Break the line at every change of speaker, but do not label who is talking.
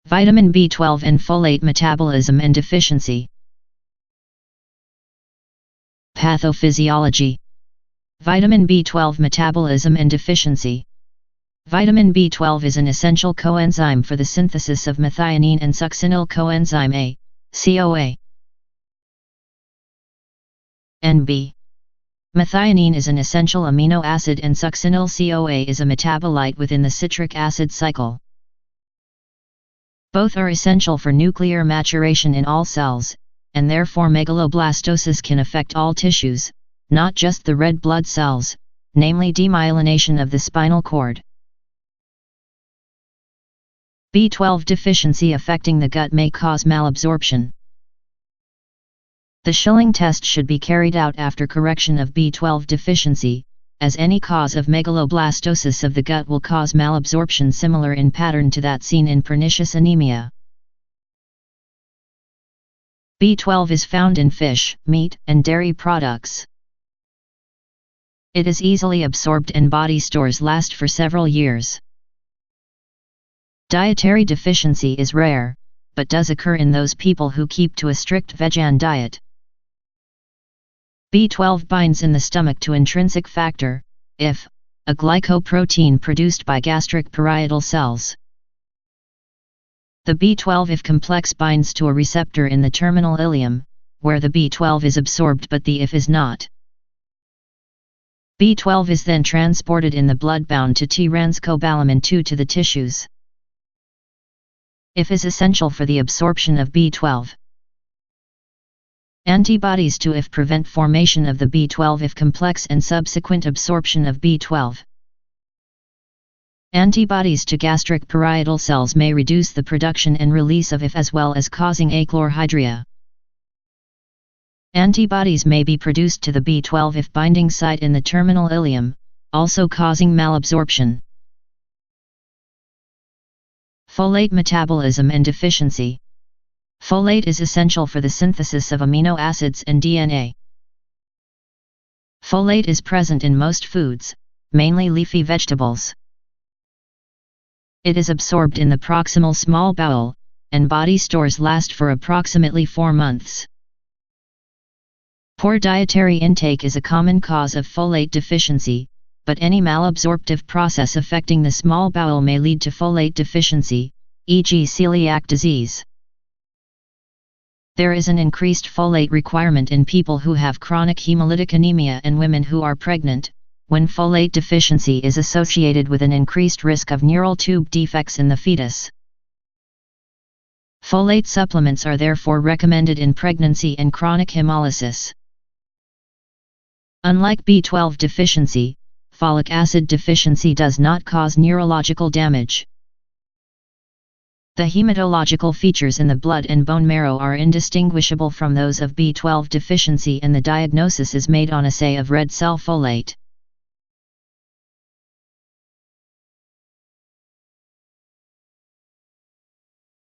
Vitamin B12 and folate metabolism and deficiency. Pathophysiology. Vitamin B12 metabolism and deficiency. Vitamin B12 is an essential coenzyme for the synthesis of methionine and succinyl coenzyme A, CoA. NB. Methionine is an essential amino acid and succinyl CoA is a metabolite within the citric acid cycle. Both are essential for nuclear maturation in all cells, and therefore megaloblastosis can affect all tissues, not just the red blood cells, namely demyelination of the spinal cord. B12 deficiency affecting the gut may cause malabsorption. The Schilling test should be carried out after correction of B12 deficiency, as any cause of megaloblastosis of the gut will cause malabsorption similar in pattern to that seen in pernicious anemia. B12 is found in fish, meat, and dairy products. It is easily absorbed and body stores last for several years. Dietary deficiency is rare, but does occur in those people who keep to a strict vegan diet. B12 binds in the stomach to intrinsic factor, IF, a glycoprotein produced by gastric parietal cells. The B12 IF complex binds to a receptor in the terminal ileum, where the B12 is absorbed but the IF is not. B12 is then transported in the blood bound to T-ranscobalamin 2 to the tissues. IF is essential for the absorption of B12. Antibodies to IF prevent formation of the B12 IF complex and subsequent absorption of B12. Antibodies to gastric parietal cells may reduce the production and release of IF as well as causing achlorhydria. Antibodies may be produced to the B12 IF binding site in the terminal ileum, also causing malabsorption. Folate metabolism and deficiency. Folate is essential for the synthesis of amino acids and DNA. Folate is present in most foods, mainly leafy vegetables. It is absorbed in the proximal small bowel, and body stores last for approximately 4 months. Poor dietary intake is a common cause of folate deficiency, but any malabsorptive process affecting the small bowel may lead to folate deficiency, e.g. celiac disease. There is an increased folate requirement in people who have chronic hemolytic anemia and women who are pregnant, when folate deficiency is associated with an increased risk of neural tube defects in the fetus. Folate supplements are therefore recommended in pregnancy and chronic hemolysis. Unlike B12 deficiency, folic acid deficiency does not cause neurological damage. The hematological features in the blood and bone marrow are indistinguishable from those of B12 deficiency, and the diagnosis is made on assay of red cell folate.